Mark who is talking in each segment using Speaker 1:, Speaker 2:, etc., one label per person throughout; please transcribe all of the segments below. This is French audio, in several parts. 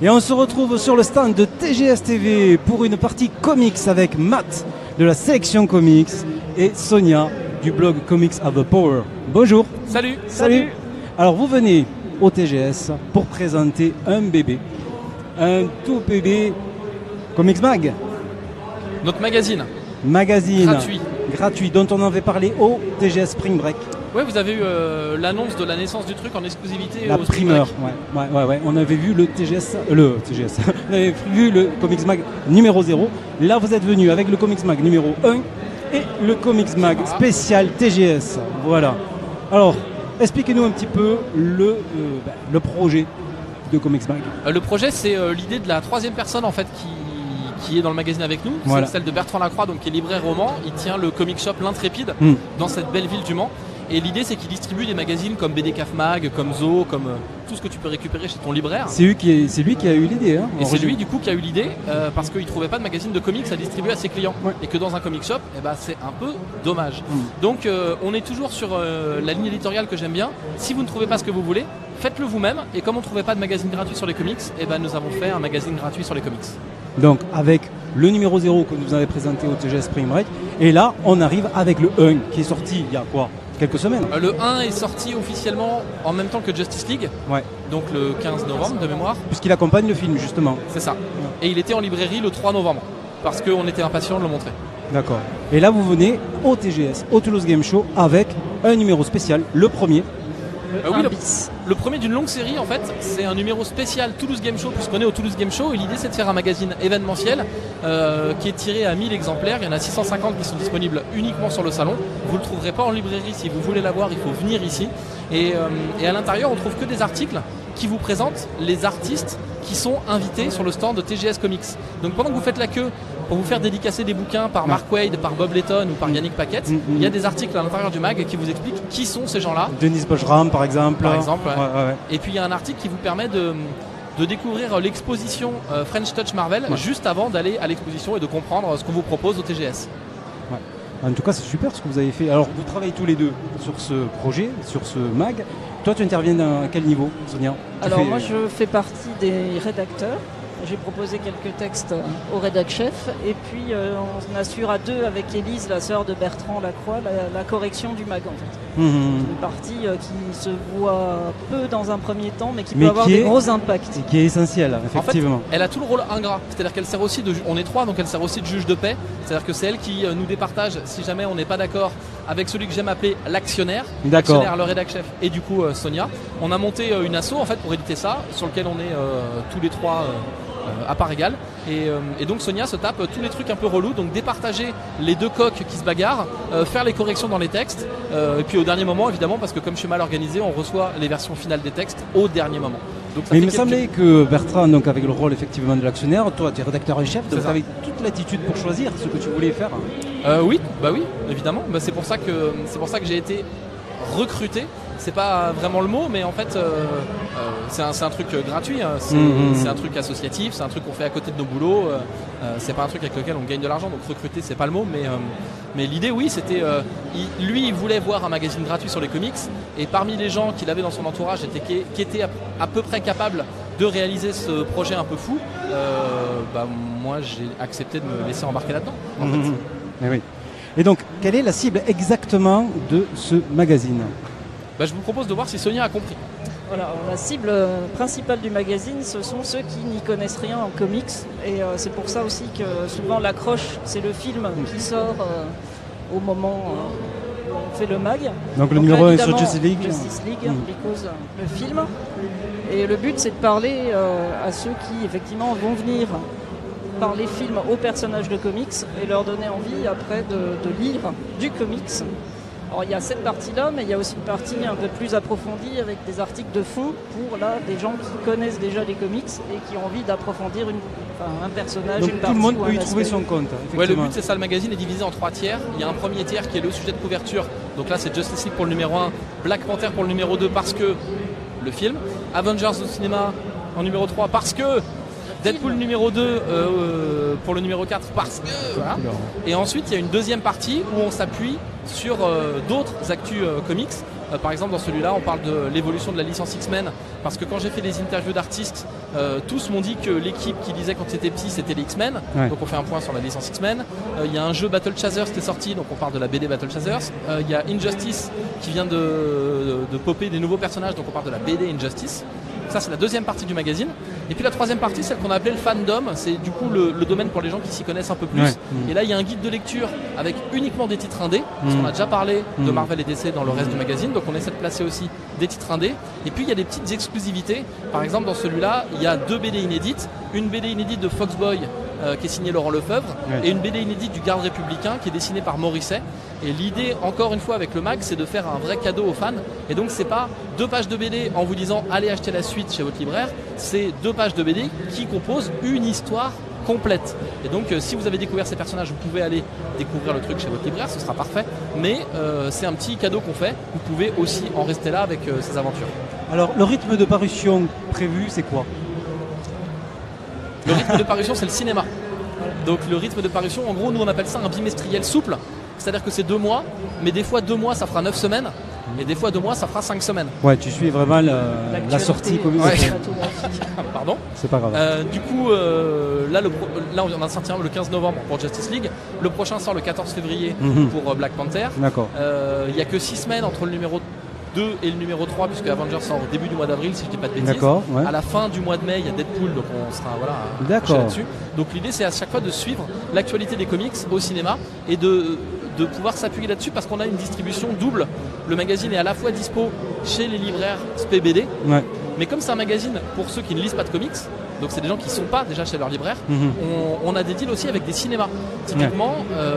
Speaker 1: Et on se retrouve sur le stand de TGS TV pour une partie comics avec Matt de la sélection comics et Sonia du blog Comics Have the Power. Bonjour.
Speaker 2: Salut.
Speaker 1: Salut. Alors vous venez au TGS pour présenter un bébé, un tout bébé Comics Mag.
Speaker 2: Notre magazine.
Speaker 1: Gratuit, dont on avait parlé au TGS Spring Break.
Speaker 2: Ouais, vous avez eu l'annonce de la naissance du truc en exclusivité.
Speaker 1: La primeur, ouais. On avait vu le TGS. On avait vu le Comics Mag numéro 0. Là, vous êtes venu avec le Comics Mag numéro 1 et le Comics Mag spécial TGS. Voilà. Alors, expliquez-nous un petit peu le projet de Comics Mag.
Speaker 2: Le projet, c'est l'idée de la troisième personne en fait qui est dans le magazine avec nous.
Speaker 1: Voilà.
Speaker 2: C'est celle de Bertrand Lacroix, donc qui est libraire roman. Il tient le comic shop L'Intrépide dans cette belle ville du Mans. Et l'idée, c'est qu'il distribue des magazines comme BD Caf Mag, comme Zo, comme tout ce que tu peux récupérer chez ton libraire.
Speaker 1: C'est lui qui a eu l'idée. Hein,
Speaker 2: et c'est lui, du coup, qui a eu l'idée parce qu'il ne trouvait pas de magazine de comics à distribuer à ses clients. Ouais. Et que dans un comic shop, c'est un peu dommage. Donc, on est toujours sur la ligne éditoriale que j'aime bien. Si vous ne trouvez pas ce que vous voulez, faites-le vous-même. Et comme on ne trouvait pas de magazine gratuit sur les comics, nous avons fait un magazine gratuit sur les comics.
Speaker 1: Donc, avec le numéro 0 que nous avez présenté au TGS Spring Break. Et là, on arrive avec le 1 qui est sorti il y a quoi ? Quelques semaines.
Speaker 2: Le 1 est sorti officiellement en même temps que Justice League, donc le 15 novembre de mémoire.
Speaker 1: Puisqu'il accompagne le film justement.
Speaker 2: C'est ça. Et il était en librairie le 3 novembre, parce qu'on était impatients de le montrer.
Speaker 1: D'accord. Et là vous venez au TGS, au Toulouse Game Show, avec un numéro spécial, le premier.
Speaker 2: Le premier d'une longue série en fait, c'est un numéro spécial Toulouse Game Show puisqu'on est au Toulouse Game Show et l'idée c'est de faire un magazine événementiel qui est tiré à 1000 exemplaires, il y en a 650 qui sont disponibles uniquement sur le salon, vous ne le trouverez pas en librairie, si vous voulez l'avoir il faut venir ici et à l'intérieur on trouve que des articles qui vous présentent les artistes qui sont invités sur le stand de TGS Comics. Donc pendant que vous faites la queue pour vous faire dédicacer des bouquins par Mark Waid, par Bob Letton ou par Yannick Paquette, il y a des articles à l'intérieur du mag qui vous expliquent qui sont ces gens-là.
Speaker 1: Denis Bojram par exemple.
Speaker 2: Ouais. Et puis il y a un article qui vous permet de découvrir l'exposition French Touch Marvel juste avant d'aller à l'exposition et de comprendre ce qu'on vous propose au TGS.
Speaker 1: Ouais. En tout cas c'est super ce que vous avez fait. Alors vous travaillez tous les deux sur ce projet, sur ce mag. Toi tu interviens à quel niveau, Sonia ?
Speaker 3: Moi je fais partie des rédacteurs. J'ai proposé quelques textes au rédac chef et puis on assure à deux avec Élise, la sœur de Bertrand Lacroix, la correction du mag en fait. Une partie qui se voit peu dans un premier temps mais qui peut avoir des gros impacts.
Speaker 1: Et qui est essentielle, effectivement.
Speaker 2: En fait, elle a tout le rôle ingrat, c'est-à-dire qu'elle sert aussi on est trois donc elle sert aussi de juge de paix, c'est-à-dire que c'est elle qui nous départage si jamais on n'est pas d'accord avec celui que j'aime appeler l'actionnaire. L'actionnaire, le rédac chef et du coup Sonia. On a monté une asso en fait pour éditer ça, sur lequel on est tous les trois à part égale et donc Sonia se tape tous les trucs un peu relous, donc départager les deux coqs qui se bagarrent, faire les corrections dans les textes et puis au dernier moment évidemment parce que comme je suis mal organisé on reçoit les versions finales des textes au dernier moment. Donc,
Speaker 1: mais il me semblait que Bertrand, donc avec le rôle effectivement de l'actionnaire, toi tu es rédacteur en chef, donc tu avais toute l'attitude pour choisir ce que tu voulais faire.
Speaker 2: Oui, évidemment, c'est pour ça que j'ai été recruté. C'est pas vraiment le mot, mais en fait, c'est un truc gratuit. Hein. C'est un truc associatif, c'est un truc qu'on fait à côté de nos boulots. C'est pas un truc avec lequel on gagne de l'argent. Donc recruter, c'est pas le mot, mais l'idée, oui, c'était. Il voulait voir un magazine gratuit sur les comics, et parmi les gens qu'il avait dans son entourage, qui étaient à peu près capables de réaliser ce projet un peu fou. Moi, j'ai accepté de me laisser embarquer là-dedans. En fait.
Speaker 1: Mais oui. Et donc, quelle est la cible exactement de ce magazine ?
Speaker 2: Je vous propose de voir si Sonia a compris.
Speaker 3: Voilà, la cible principale du magazine, ce sont ceux qui n'y connaissent rien en comics. Et c'est pour ça aussi que souvent l'accroche, c'est le film qui sort au moment où on fait le mag.
Speaker 1: Donc le numéro 1 est sur Justice League.
Speaker 3: Because le film. Et le but, c'est de parler à ceux qui, effectivement, vont venir par les films aux personnages de comics et leur donner envie après de lire du comics. Alors il y a cette partie-là, mais il y a aussi une partie un peu plus approfondie avec des articles de fond pour des gens qui connaissent déjà les comics et qui ont envie d'approfondir un personnage,
Speaker 1: donc,
Speaker 3: une partie.
Speaker 1: Tout le monde
Speaker 3: ou
Speaker 1: peut y
Speaker 3: aspect.
Speaker 1: trouver son compte.
Speaker 2: Ouais, le but c'est ça, le magazine est divisé en 3 tiers. Il y a un premier tiers qui est le sujet de couverture. Donc là c'est Justice League pour le numéro 1, Black Panther pour le numéro 2 parce que le film, Avengers au cinéma en numéro 3 parce que Deadpool numéro 2 pour le numéro 4 parce que voilà. Et ensuite il y a une deuxième partie où on s'appuie sur d'autres actus comics. Par exemple dans celui-là on parle de l'évolution de la licence X-Men parce que quand j'ai fait des interviews d'artistes tous m'ont dit que l'équipe qui lisait quand c'était petit c'était les X-Men, donc on fait un point sur la licence X-Men. Il y a un jeu Battle Chasers qui est sorti, donc on parle de la BD Battle Chasers. Il y a Injustice qui vient de popper des nouveaux personnages, donc on parle de la BD Injustice. Ça c'est la deuxième partie du magazine. Et puis la troisième partie, celle qu'on a appelée le fandom, c'est du coup le domaine pour les gens qui s'y connaissent un peu plus. Et là il y a un guide de lecture avec uniquement des titres indés, parce qu'on a déjà parlé de Marvel et DC dans le reste du magazine, donc on essaie de placer aussi des titres indés. Et puis il y a des petites exclusivités. Par exemple dans celui-là, il y a 2 BD inédites, une BD inédite de Foxboy qui est signée Laurent Lefebvre et une BD inédite du Garde républicain qui est dessinée par Morisset. Et l'idée, encore une fois avec le mag, c'est de faire un vrai cadeau aux fans. Et donc c'est pas 2 pages de BD en vous disant allez acheter la suite chez votre libraire, c'est 2 pages de BD qui composent une histoire complète. Et donc si vous avez découvert ces personnages, vous pouvez aller découvrir le truc chez votre libraire, ce sera parfait. Mais c'est un petit cadeau qu'on fait. Vous pouvez aussi en rester là avec ces aventures.
Speaker 1: Alors le rythme de parution prévu, c'est quoi?
Speaker 2: Le rythme de parution, c'est le cinéma. Donc le rythme de parution, en gros, nous on appelle ça un bimestriel souple. C'est-à-dire que c'est 2 mois, mais des fois 2 mois ça fera 9 semaines, et des fois 2 mois ça fera 5 semaines.
Speaker 1: Ouais, tu suis vraiment la sortie comics.
Speaker 2: Ouais. Pardon.
Speaker 1: C'est pas grave.
Speaker 2: Du coup, là on a sorti le 15 novembre pour Justice League. Le prochain sort le 14 février pour Black Panther.
Speaker 1: D'accord.
Speaker 2: Il n'y a que 6 semaines entre le numéro 2 et le numéro 3 puisque Avengers sort au début du mois d'avril si je dis pas de bêtises.
Speaker 1: D'accord, ouais.
Speaker 2: À la fin du mois de mai il y a Deadpool, donc on sera
Speaker 1: D'accord.
Speaker 2: là-dessus. Donc l'idée c'est à chaque fois de suivre l'actualité des comics au cinéma et de pouvoir s'appuyer là-dessus parce qu'on a une distribution double. Le magazine est à la fois dispo chez les libraires SPBD, mais comme c'est un magazine pour ceux qui ne lisent pas de comics, donc c'est des gens qui ne sont pas déjà chez leur libraire, on a des deals aussi avec des cinémas. Typiquement,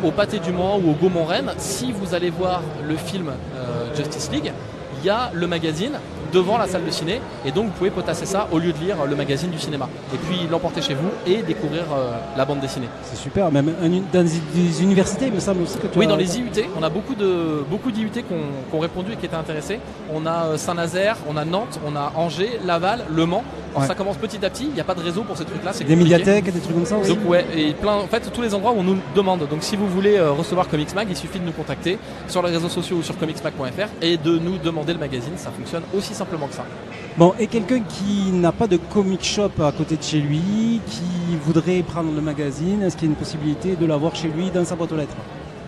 Speaker 2: au Pâté du Mans ou au Gaumont-Rennes, si vous allez voir le film Justice League, il y a le magazine devant la salle de ciné et donc vous pouvez potasser ça au lieu de lire le magazine du cinéma et puis l'emporter chez vous et découvrir la bande dessinée.
Speaker 1: C'est super, même dans des universités il me semble aussi que tu
Speaker 2: dans les IUT, on a beaucoup d'IUT qui ont répondu et qui étaient intéressés. On a Saint-Nazaire, on a Nantes, on a Angers, Laval, Le Mans. Alors ça commence petit à petit, il n'y a pas de réseau pour ces trucs-là. C'est
Speaker 1: des
Speaker 2: compliqué.
Speaker 1: médiathèques, des trucs comme ça aussi.
Speaker 2: Donc et en fait tous les endroits où on nous demande. Donc si vous voulez recevoir Comics Mag, il suffit de nous contacter sur les réseaux sociaux ou sur comicsmag.fr et de nous demander le magazine. Ça fonctionne aussi simplement que ça.
Speaker 1: Bon, et quelqu'un qui n'a pas de comic shop à côté de chez lui, qui voudrait prendre le magazine, est-ce qu'il y a une possibilité de l'avoir chez lui dans sa boîte aux lettres?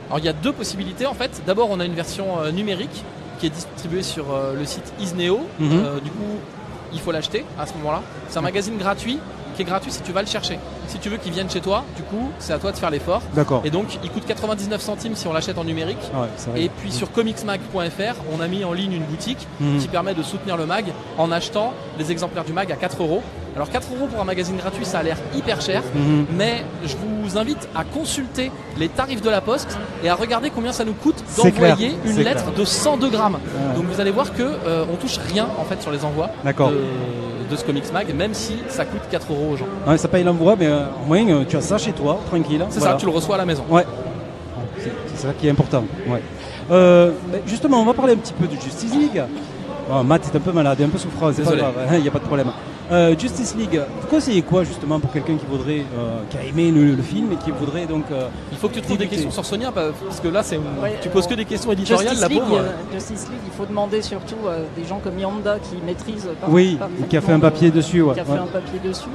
Speaker 2: Alors il y a 2 possibilités en fait. D'abord on a une version numérique qui est distribuée sur le site Isneo. Du coup il faut l'acheter à ce moment-là. C'est un magazine gratuit qui est gratuit si tu vas le chercher. Si tu veux qu'il vienne chez toi, du coup c'est à toi de faire l'effort.
Speaker 1: D'accord.
Speaker 2: Et donc il coûte 99 centimes si on l'achète en numérique. Et puis sur comicsmag.fr on a mis en ligne une boutique qui permet de soutenir le mag en achetant les exemplaires du mag à 4 €. Alors 4 € pour un magazine gratuit ça a l'air hyper cher, mais je vous invite à consulter les tarifs de la poste et à regarder combien ça nous coûte d'envoyer une lettre de 102 grammes. Donc vous allez voir que on touche rien en fait sur les envois de ce Comics Mag, même si ça coûte 4 € aux gens.
Speaker 1: Ouais, ça paye l'envoi, mais au moins tu as ça chez toi, tranquille.
Speaker 2: C'est ça, tu le reçois à la maison.
Speaker 1: Ouais. C'est ça qui est important. Ouais. Justement, on va parler un petit peu de Justice League. Oh, Matt est un peu malade, un peu souffrant, c'est pas grave, il n'y a pas de problème. Justice League, vous conseillez quoi justement pour quelqu'un qui voudrait, qui a aimé le film et qui voudrait donc.
Speaker 2: Il faut que tu trouves des questions sur Sonia parce que là tu poses que des questions éditoriales.
Speaker 3: Justice League, il faut demander surtout à des gens comme Yanda qui maîtrisent.
Speaker 1: Qui a fait un papier dessus.
Speaker 3: Qui a fait un papier dessus.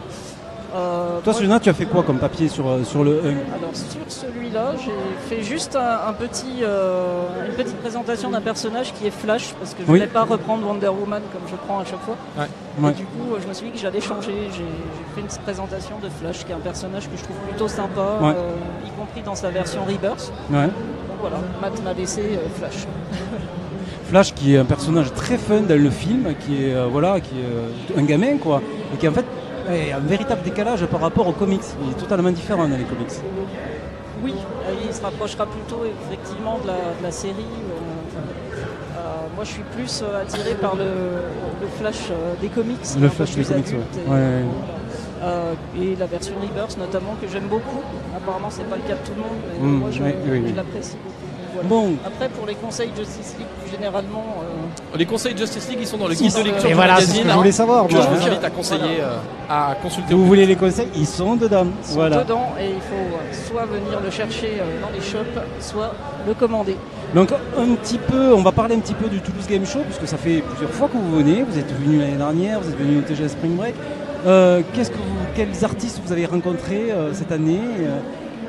Speaker 1: Toi, Sonia, tu as fait quoi comme papier sur le 1?
Speaker 3: Alors sur celui-là, j'ai fait juste une petite présentation d'un personnage qui est Flash, parce que je ne voulais pas reprendre Wonder Woman comme je prends à chaque fois. Et du coup, je me suis dit que j'allais changer. J'ai fait une présentation de Flash, qui est un personnage que je trouve plutôt sympa, y compris dans sa version Rebirth. Donc voilà, Matt m'a laissé Flash.
Speaker 1: Flash qui est un personnage très fun dans le film, qui est un gamin quoi, et qui en fait il y a un véritable décalage par rapport aux comics. Il est totalement différent dans les comics.
Speaker 3: Oui, il se rapprochera plutôt effectivement de la série. Moi je suis plus attiré par le Flash des comics.
Speaker 1: Le Flash des comics,
Speaker 3: et la version Rebirth notamment que j'aime beaucoup. Apparemment c'est pas le cas de tout le monde, mais moi je l'apprécie beaucoup. Voilà.
Speaker 1: Bon.
Speaker 3: Après, pour les conseils Justice League, généralement...
Speaker 2: Les conseils Justice League, ils sont dans le guide de lecture
Speaker 1: Et
Speaker 2: du
Speaker 1: voilà, c'est ce
Speaker 2: magazine.
Speaker 1: que je voulais savoir.
Speaker 2: Que
Speaker 1: moi.
Speaker 2: je vous invite à conseiller, à consulter.
Speaker 1: Vous voulez les conseils, ils sont dedans.
Speaker 3: Ils sont
Speaker 1: Voilà.
Speaker 3: dedans et il faut soit venir le chercher dans les shops, soit le commander.
Speaker 1: Donc on va parler un petit peu du Toulouse Game Show, puisque ça fait plusieurs fois que vous venez. Vous êtes venu l'année dernière, vous êtes venu au TGS Spring Break. Quels artistes vous avez rencontrés cette année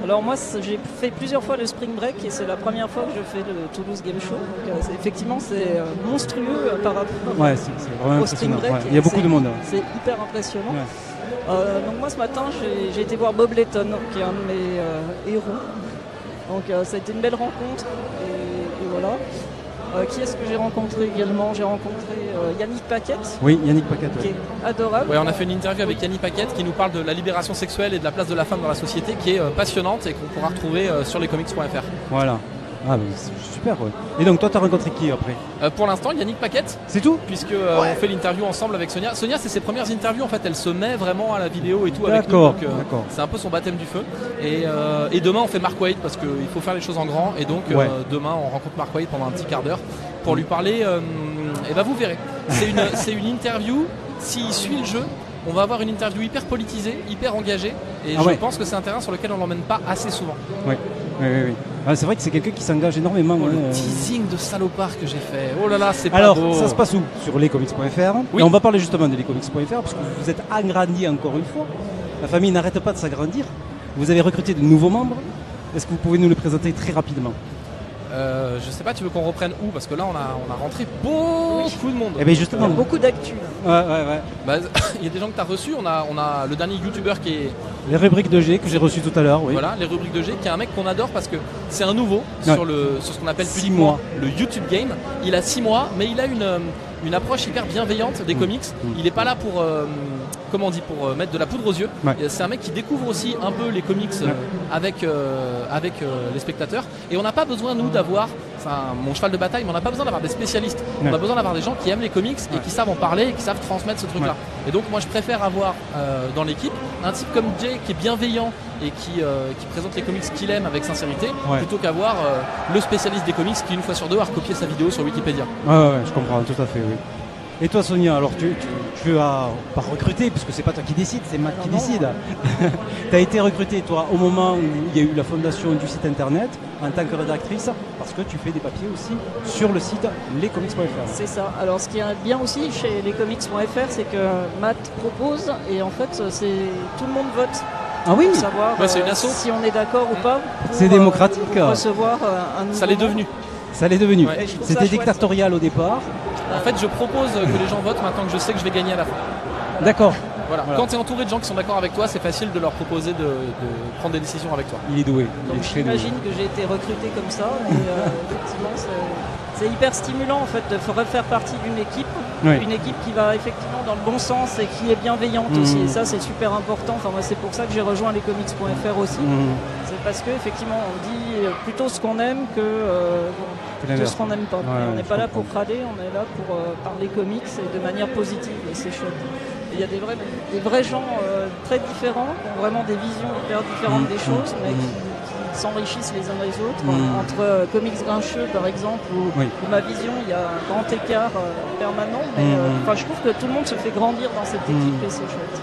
Speaker 3: Alors moi, j'ai fait plusieurs fois le Spring Break et c'est la première fois que je fais le Toulouse Game Show. Donc, effectivement, c'est monstrueux par rapport
Speaker 1: Ouais, c'est vraiment
Speaker 3: au Spring
Speaker 1: impressionnant.
Speaker 3: Break.
Speaker 1: Ouais. Il y a beaucoup de monde.
Speaker 3: C'est hyper impressionnant.
Speaker 1: Ouais.
Speaker 3: Donc moi, ce matin, j'ai été voir Bob Letton, qui est un de mes héros. Donc ça a été une belle rencontre et voilà. Qui est-ce que j'ai rencontré également? J'ai rencontré Yannick Paquette.
Speaker 1: Oui, Yannick Paquette.
Speaker 3: Qui est adorable.
Speaker 2: Ouais, on a fait une interview avec Yannick Paquette qui nous parle de la libération sexuelle et de la place de la femme dans la société, qui est passionnante et qu'on pourra retrouver sur lescomics.fr.
Speaker 1: Voilà. Ah, mais c'est super, ouais. Et donc, toi, tu as rencontré qui après
Speaker 2: Pour l'instant, Yannick Paquette.
Speaker 1: C'est tout
Speaker 2: Puisque on fait l'interview ensemble avec Sonia. Sonia, c'est ses premières interviews, en fait, elle se met vraiment à la vidéo et tout avec nous. Donc, c'est un peu son baptême du feu. Et demain, on fait Mark Waid parce qu'il faut faire les choses en grand. Et donc, demain, on rencontre Mark Waid pendant un petit quart d'heure pour lui parler. Et ben, vous verrez. C'est une interview. S'il suit le jeu, on va avoir une interview hyper politisée, hyper engagée. Et je pense que c'est un terrain sur lequel on l'emmène pas assez souvent.
Speaker 1: Oui. Ah, c'est vrai que c'est quelqu'un qui s'engage énormément.
Speaker 2: Le teasing de salopard que j'ai fait. Oh là là, c'est pas
Speaker 1: Alors,
Speaker 2: beau.
Speaker 1: ça se passe où? Sur lescomics.fr.
Speaker 2: Oui.
Speaker 1: Et on va parler justement de lescomics.fr parce que vous êtes agrandi encore une fois. La famille n'arrête pas de s'agrandir. Vous avez recruté de nouveaux membres. Est-ce que vous pouvez nous les présenter très rapidement?
Speaker 2: Je sais pas, tu veux qu'on reprenne où? Parce que là, on a rentré beaucoup de monde.
Speaker 1: Eh bien, justement.
Speaker 3: Il y a beaucoup d'actu.
Speaker 1: Ouais.
Speaker 2: Bah, il y a des gens que tu as reçus. On a le dernier youtubeur qui est.
Speaker 1: Les rubriques de G que j'ai reçues tout à l'heure. Oui.
Speaker 2: Voilà, les rubriques de G, qui est un mec qu'on adore parce que c'est un nouveau sur ce qu'on appelle
Speaker 1: 6 mois
Speaker 2: le YouTube Game. Il a 6 mois, mais il a une approche hyper bienveillante des comics. Il n'est pas là pour pour mettre de la poudre aux yeux. C'est un mec qui découvre aussi un peu les comics avec les spectateurs. Et on n'a pas besoin, nous, d'avoir mon cheval de bataille, mais on n'a pas besoin d'avoir des spécialistes. On a besoin d'avoir des gens qui aiment les comics et qui savent en parler et qui savent transmettre ce truc-là. Et donc moi je préfère avoir dans l'équipe un type comme Jay qui est bienveillant et qui présente les comics qu'il aime avec sincérité, plutôt qu'avoir le spécialiste des comics qui une fois sur deux a recopié sa vidéo sur Wikipédia.
Speaker 1: Ouais, je comprends tout à fait, oui. Et toi Sonia, alors tu as pas recruté, puisque c'est pas toi qui décide, c'est Matt qui décide. Tu as été recruté toi au moment où il y a eu la fondation du site internet en tant que rédactrice, parce que tu fais des papiers aussi sur le site lescomics.fr.
Speaker 3: C'est ça. Alors ce qui est bien aussi chez lescomics.fr, c'est que Matt propose et en fait c'est tout le monde vote.
Speaker 1: Ah oui,
Speaker 3: pour savoir
Speaker 2: c'est une asso.
Speaker 3: si on est d'accord ou pas.
Speaker 1: C'est démocratique.
Speaker 3: Pour recevoir un nouveau
Speaker 2: Ça l'est devenu.
Speaker 1: Ça l'est devenu.
Speaker 3: Ouais,
Speaker 1: C'était dictatorial au départ.
Speaker 2: En fait, je propose que les gens votent maintenant que je sais que je vais gagner à la fin.
Speaker 1: D'accord.
Speaker 2: Voilà. Quand tu es entouré de gens qui sont d'accord avec toi, c'est facile de leur proposer de prendre des décisions avec toi.
Speaker 1: Il est doué.
Speaker 3: Donc j'imagine que j'ai été recruté comme ça. Et effectivement, c'est hyper stimulant en fait de faire partie d'une équipe. Une équipe qui va effectivement dans le bon sens et qui est bienveillante aussi. Et ça, c'est super important. Enfin, moi, c'est pour ça que j'ai rejoint lescomics.fr aussi. C'est parce que effectivement, on dit plutôt ce qu'on aime que ce qu'on n'aime pas. On n'est pas là pour crader, on est là pour parler comics et de manière positive. Et c'est chouette. Il y a des vrais gens très différents, qui ont vraiment des visions hyper différentes des choses, mais qui s'enrichissent les uns les autres. Entre Comics Grincheux, par exemple, où ma vision, il y a un grand écart permanent. Mais je trouve que tout le monde se fait grandir dans cette équipe et c'est chouette.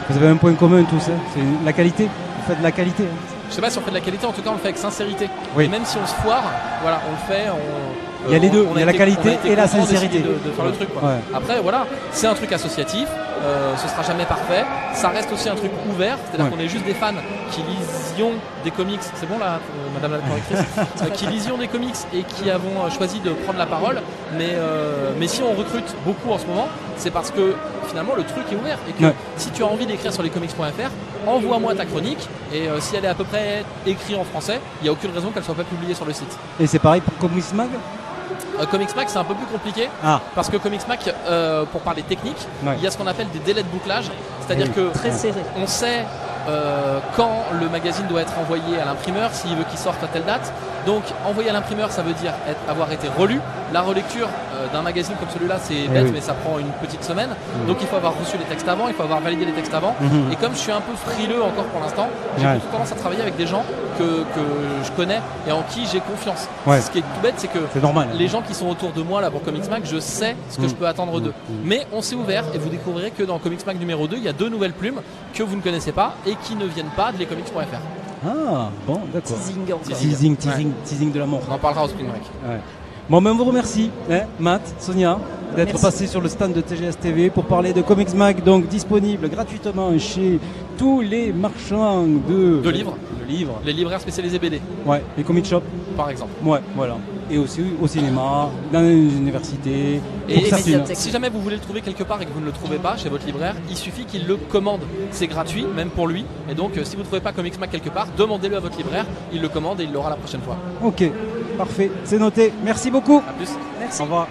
Speaker 1: Vous avez un point commun tous, c'est la qualité. Vous faites de la qualité.
Speaker 2: Je sais pas si on fait de la qualité, en tout cas on le fait avec sincérité. Et même si on se foire, voilà, on le fait.
Speaker 1: Il y a les deux, il y a la qualité et la sincérité.
Speaker 2: De faire le truc, quoi. Après, voilà, c'est un truc associatif, ce sera jamais parfait. Ça reste aussi un truc ouvert, c'est-à-dire qu'on est juste des fans qui lisions des comics. C'est bon là, madame la correctrice qui lisions des comics et qui avons choisi de prendre la parole. Mais si on recrute beaucoup en ce moment, c'est parce que finalement le truc est ouvert. Et que si tu as envie d'écrire sur lescomics.fr, envoie-moi ta chronique. Et si elle est à peu près écrite en français, il n'y a aucune raison qu'elle ne soit pas publiée sur le site.
Speaker 1: Et c'est pareil pour Comics Mag?
Speaker 2: Comics Mag, c'est un peu plus compliqué parce que Comics Mag, pour parler technique, il y a ce qu'on appelle des délais de bouclage, c'est-à-dire que
Speaker 3: très serré.
Speaker 2: On sait quand le magazine doit être envoyé à l'imprimeur, s'il veut qu'il sorte à telle date. Donc envoyer à l'imprimeur, ça veut dire avoir été relu. La relecture, d'un magazine comme celui-là, c'est bête,
Speaker 1: oui.
Speaker 2: mais ça prend une petite semaine. Donc il faut avoir reçu les textes avant, il faut avoir validé les textes avant. Et comme je suis un peu frileux encore pour l'instant, j'ai plutôt tendance à travailler avec des gens que je connais et en qui j'ai confiance. Ce qui est tout bête, c'est que les gens qui sont autour de moi là pour Comics Mag, je sais ce que je peux attendre d'eux. Mais on s'est ouvert et vous découvrirez que dans Comics Mag numéro 2, il y a 2 nouvelles plumes que vous ne connaissez pas et qui ne viennent pas de lescomics.fr.
Speaker 1: Ah, bon, d'accord. Teasing de la mort.
Speaker 2: On en parlera au Spring Break.
Speaker 1: Ouais. Bon, ben on vous remercie, Matt, Sonia, d'être passé sur le stand de TGS TV pour parler de Comics Mag, donc disponible gratuitement chez tous les marchands de livres.
Speaker 2: Les libraires spécialisés BD.
Speaker 1: Ouais, les comic shops.
Speaker 2: Par exemple.
Speaker 1: Ouais, voilà. Et aussi au cinéma, dans les universités.
Speaker 2: Et si jamais vous voulez le trouver quelque part et que vous ne le trouvez pas chez votre libraire, il suffit qu'il le commande. C'est gratuit, même pour lui. Et donc, si vous ne trouvez pas Comics Mag quelque part, demandez-le à votre libraire. Il le commande et il l'aura la prochaine fois.
Speaker 1: Ok, parfait. C'est noté. Merci beaucoup.
Speaker 2: À plus.
Speaker 3: Merci.
Speaker 1: Au revoir.